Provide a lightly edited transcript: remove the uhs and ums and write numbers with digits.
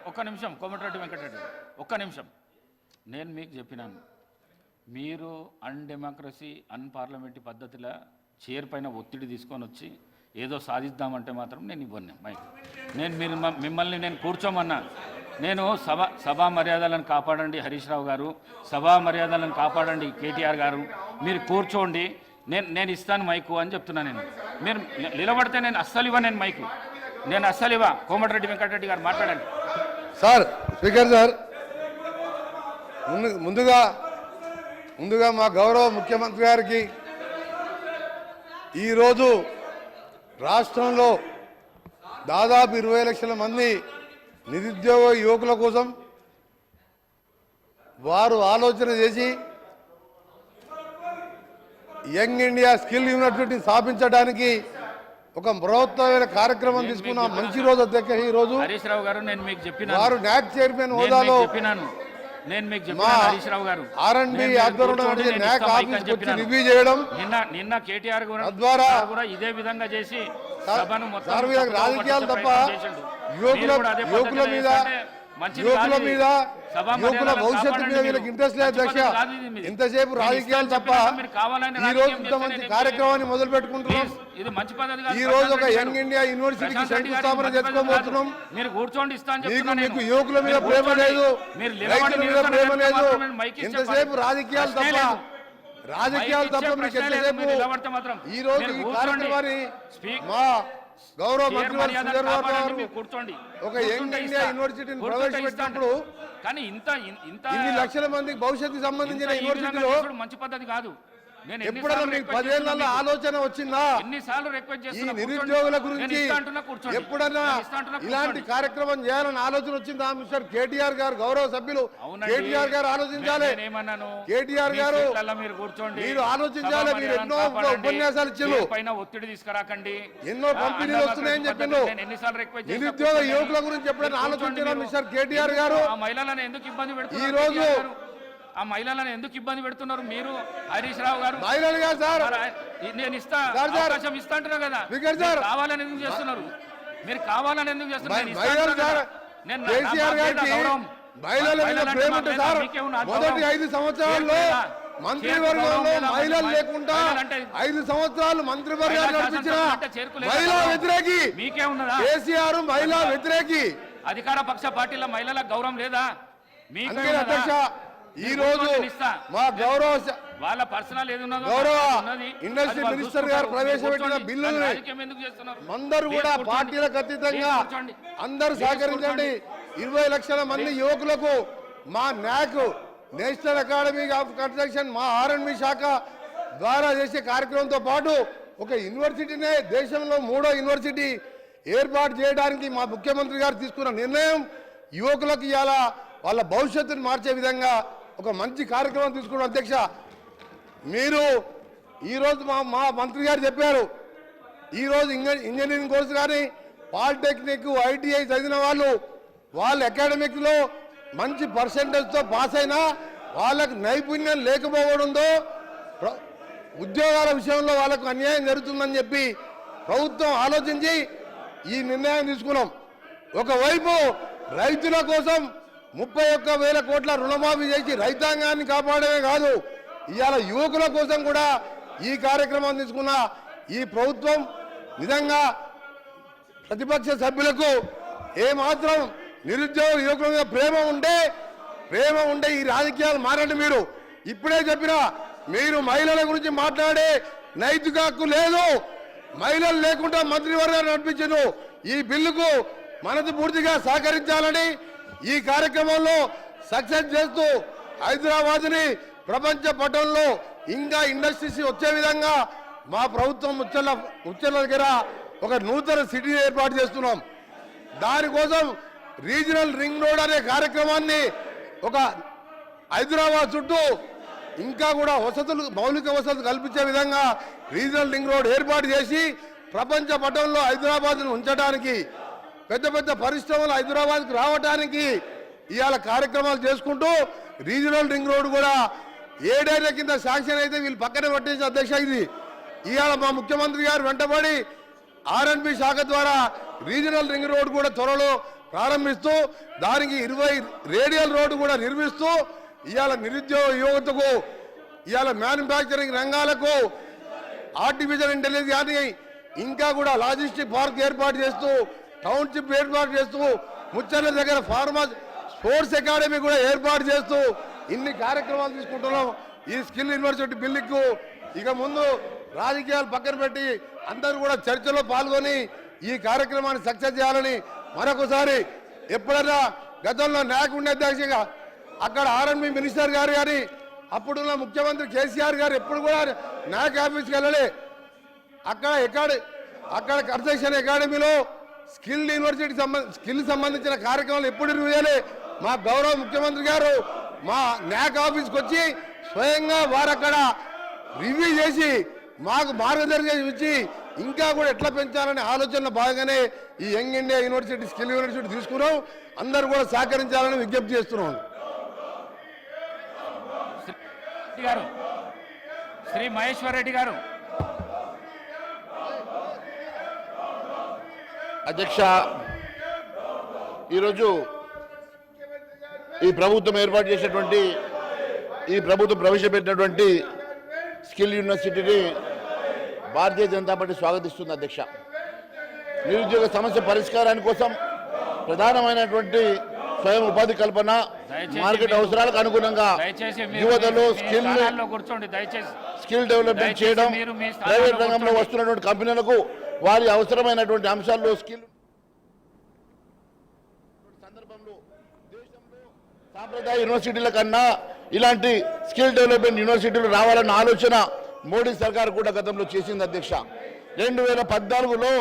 ఒక్క నిమిషం కోమటిరెడ్డి వెంకటరెడ్డి ఒక్క నిమిషం. నేను మీకు చెప్పినాను, మీరు అన్డెమోక్రసీ అన్పార్లమెంటరీ పద్ధతిలో చైర్ పైన ఒత్తిడి తీసుకొని వచ్చి ఏదో సాధిద్దామంటే మాత్రం నేను ఇవ్వను మైక్. మిమ్మల్ని నేను కూర్చోమన్నా. నేను సభా మర్యాదలను కాపాడండి హరీష్ రావు గారు, సభా మర్యాదలను కాపాడండి కేటీఆర్ గారు, మీరు కూర్చోండి, నేను ఇస్తాను మైకు అని చెప్తున్నా. మీరు నిలబడితే నేను అస్సలు ఇవ్వ, నేను మైకు నేను అస్సలు ఇవ్వ. కోమటిరెడ్డి వెంకటరెడ్డి గారు మాట్లాడండి. సార్ స్పీకర్ సార్, ముందుగా మా గౌరవ ముఖ్యమంత్రి గారికి ఈరోజు రాష్ట్రంలో దాదాపు 20 లక్షల మంది నిరుద్యోగ యువకుల కోసం వారు ఆలోచన చేసి యంగ్ ఇండియా స్కిల్ యూనివర్సిటీ స్థాపించడానికి ఒక బృహత్తమైన కార్యక్రమం తీసుకున్న మంచి రోజు అధ్యక్ష. ఈ రోజు హరీష్ రావు గారు నేను మీకు చెప్పిన వారు న్యాక్ చైర్మన్ హోదాలో హరీష్ రావు గారు R&D ఆధ్వర్యంలో న్యాక్ ఆఫీస్ వచ్చి రివ్యూ చేయడం, నిన్న కేటీఆర్ ద్వారా కూడా ఇదే విధంగా చేసి సభను మొత్తం రాజకీయాలు తప్ప యువకుల మీద యువకుల భవిష్యత్తు మీద వీళ్ళకి ఇంట్రెస్ట్ లేదు అధ్యక్ష. ఇంతసేపు రాజకీయాలు తప్ప ఈ రోజు ఇంత మంచి కార్యక్రమాన్ని మొదలు పెట్టుకుంటున్నాం. ఈ రోజు ఒక యంగ్ ఇండియా యూనివర్సిటీకి శంకుస్థాపన చేసుకోబోతున్నాం. మీకు యువకుల మీద ప్రేమ లేదు, రైతుల మీద ప్రేమ లేదు. ఇంతసేపు రాజకీయాలు తప్ప మీకు ఎంతసేపు ఈ రోజు ఈ కార్యక్రమాన్ని మా గౌరవ మంత్రి ఒక యంగ్ ఇండియా యూనివర్సిటీని ప్రవేశపెట్టినప్పుడు ఇన్ని లక్షల మందికి భవిష్యత్తుకు సంబంధించిన యూనివర్సిటీలో మంచి పద్ధతి కాదు. ఎప్పుడైనా మీకు 10 ఏళ్ల ఆలోచన వచ్చిందా ఈ నిరుద్యోగుల గురించి? ఎప్పుడన్నా ఇలాంటి కార్యక్రమం చేయాలని ఆలోచన వచ్చిందా? మిస్టర్ కేటీఆర్ గారు, గౌరవ సభ్యులు కేటీఆర్ గారు ఆలోచించాలి. కేటీఆర్ గారు మీరు ఆలోచించాలి. మీరు ఎన్నో ఉపన్యాసాలు ఇచ్చారు, ఒత్తిడి తీసుకురాకండి, ఎన్నో కంపెనీలు వస్తున్నాయని చెప్పిండు. నిరుద్యోగ యువకుల గురించి ఎప్పుడైనా ఆలోచించారా మిస్టర్ కేటీఆర్ గారు? మహిళలను ఎందుకు ఇబ్బంది పెడుతున్నారు? ఈ రోజు ఆ మహిళలను ఎందుకు ఇబ్బంది పెడుతున్నారు మీరు? హరీష్ రావు గారు నేను అవకాశం ఇస్తా అంటున్నా కదా, కావాలని ఎందుకు చేస్తున్నారు? మీరు కావాలని ఎందుకు చేస్తున్నారు? మొదటి 5 సంవత్సరాల్లో మంత్రివర్గంలో మహిళలు లేకుండా 5 సంవత్సరాలు మంత్రివర్గాలు నడిపించిన మహిళా వ్యతిరేకి మీకే ఉన్నదా? కేసీఆర్ మహిళా వ్యతిరేకి. అధికార పక్ష పార్టీల మహిళలకు గౌరవం లేదా? మీకే అధ్యక్ష ఈ రోజు మా గౌరవ ఇండస్ట్రీ మినిస్టర్ గారు ప్రవేశపెట్టిన బిల్లుని అందరూ కూడా పార్టీలకు అతీతంగా అందరూ సహకరించండి. 20 లక్షల మంది యువకులకు మా NAC national academy of construction మా R&D శాఖ ద్వారా చేసే కార్యక్రమంతో పాటు ఒక యూనివర్సిటీనే దేశంలో 3వ యూనివర్సిటీ ఏర్పాటు చేయడానికి మా ముఖ్యమంత్రి గారు తీసుకున్న నిర్ణయం యువకులకు ఇవాళ వాళ్ళ భవిష్యత్తును మార్చే విధంగా ఒక మంచి కార్యక్రమం తీసుకున్న అధ్యక్ష. మీరు ఈరోజు మా మంత్రి గారు చెప్పారు, ఈరోజు ఇంజనీరింగ్ కోర్సు కానీ పాలిటెక్నిక్ ITI చదివిన వాళ్ళు అకాడమిక్లో మంచి పర్సెంటేజ్తో పాస్ అయినా వాళ్ళకు నైపుణ్యం లేకపోవడంతో ఉద్యోగాల విషయంలో వాళ్ళకు అన్యాయం జరుగుతుందని చెప్పి ప్రభుత్వం ఆలోచించి ఈ నిర్ణయం తీసుకున్నాం. ఒకవైపు రైతుల కోసం 31,000 కోట్ల రుణమాఫీ చేసి రైతాంగాన్ని కాపాడమే కాదు, ఇవాళ యువకుల కోసం కూడా ఈ కార్యక్రమం తీసుకున్న ఈ ప్రభుత్వం నిజంగా ప్రతిపక్ష సభ్యులకు ఏమాత్రం నిరుద్యోగ యువకుల మీద ప్రేమ ఉంటే ఈ రాజకీయాలు మారండి. మీరు ఇప్పుడే చెప్పినా మీరు మహిళల గురించి మాట్లాడే నైతిక హక్కు లేదు. మహిళలు లేకుండా మంత్రివర్గాన్ని నడిపించను. ఈ బిల్లుకు మనసు పూర్తిగా సహకరించాలని ఈ కార్యక్రమంలో సక్సెస్ చేస్తూ హైదరాబాద్ని ప్రపంచ పటంలో ఇంకా ఇండస్ట్రీస్ వచ్చే విధంగా మా ప్రభుత్వం ఉచ్చల దగ్గర ఒక నూతన సిటీ ఏర్పాటు చేస్తున్నాం. దానికోసం రీజనల్ రింగ్ రోడ్ అనే కార్యక్రమాన్ని ఒక హైదరాబాద్ చుట్టూ ఇంకా కూడా మౌలిక వసతులు కల్పించే విధంగా రీజనల్ రింగ్ రోడ్ ఏర్పాటు చేసి ప్రపంచ పటంలో హైదరాబాద్ను ఉంచడానికి, పెద్ద పెద్ద పరిశ్రమలు హైదరాబాద్కి రావడానికి ఇవాళ కార్యక్రమాలు చేసుకుంటూ రీజనల్ రింగ్ రోడ్ కూడా 7 ఏళ్ల కింద శాంక్షన్ అయితే వీళ్ళు పక్కనే పట్టేసి అధ్యక్ష ఇది ఇవాళ మా ముఖ్యమంత్రి గారు వెంటబడి R&B శాఖ ద్వారా రీజనల్ రింగ్ రోడ్ కూడా త్వరలో ప్రారంభిస్తూ దానికి 20 రేడియల్ రోడ్డు కూడా నిర్మిస్తూ ఇవాళ నిరుద్యోగ యువతకు ఇవాళ మ్యానుఫ్యాక్చరింగ్ రంగాలకు ఆర్టిఫిషియల్ ఇంటెలిజెన్స్ కానీ ఇంకా కూడా లాజిస్టిక్ పార్క్ ఏర్పాటు చేస్తూ టౌన్షిప్ ఏర్పాటు చేస్తూ ముచ్చర్ల దగ్గర ఫార్మా స్పోర్ట్స్ అకాడమీ కూడా ఏర్పాటు చేస్తూ ఇన్ని కార్యక్రమాలు తీసుకుంటున్నాం. ఈ స్కిల్ యూనివర్సిటీ బిల్లుకు ఇక ముందు రాజకీయాలు పక్కన పెట్టి అందరూ కూడా చర్చలో పాల్గొని ఈ కార్యక్రమాన్ని సక్సెస్ చేయాలని మరొకసారి ఎప్పుడైనా గతంలో నాకు ఉండే అధ్యక్షంగా అక్కడ ఆర్ఎండ్బి మినిస్టర్ గారు కానీ అప్పుడున్న ముఖ్యమంత్రి కేసీఆర్ గారు ఎప్పుడు కూడా నాక్ ఆఫీస్కి వెళ్ళలే. అక్కడ కన్స్ట్రక్షన్ అకాడమీలో స్కిల్ యూనివర్సిటీ స్కిల్ సంబంధించిన కార్యక్రమాలు ఎప్పుడు నిర్వహించాలి. మా గౌరవ ముఖ్యమంత్రి గారు మా నాక్ ఆఫీస్కి వచ్చి స్వయంగా వారు అక్కడ రివ్యూ చేసి మాకు మార్గదర్శకం ఇచ్చి ఇంకా కూడా ఎట్లా పెంచాలనే ఆలోచనలో భాగంగానే ఈ young India university skill university తీసుకున్నాం. అందరూ కూడా సహకరించాలని విజ్ఞప్తి చేస్తున్నాం. శ్రీ మహేశ్వర్ రెడ్డి గారు. అధ్యక్ష, ఈరోజు ఈ ప్రభుత్వం ఏర్పాటు చేసినటువంటి ఈ ప్రభుత్వం ప్రవేశపెట్టినటువంటి స్కిల్ యూనివర్సిటీని భారతీయ జనతా పార్టీ స్వాగతిస్తుంది. అధ్యక్ష, నిరుద్యోగ సమస్య పరిష్కారాని కోసం ప్రధానమైనటువంటి స్వయం ఉపాధి కల్పన, మార్కెట్ అవసరాలకు అనుగుణంగా యువతలో స్కిల్ డెవలప్మెంట్ చేయడం, ప్రైవేట్ రంగంలో వస్తున్నటువంటి కంపెనీలకు వారి అవసరమైనటువంటి అంశాల్లో స్కిల్ సందర్భంలో దేశంలో సాంప్రదాయ యూనివర్సిటీల కన్నా ఇలాంటి స్కిల్ డెవలప్మెంట్ యూనివర్సిటీలు రావాలన్న ఆలోచన మోడీ సర్కార్ కూడా గతంలో చేసింది. అధ్యక్ష, 2014లో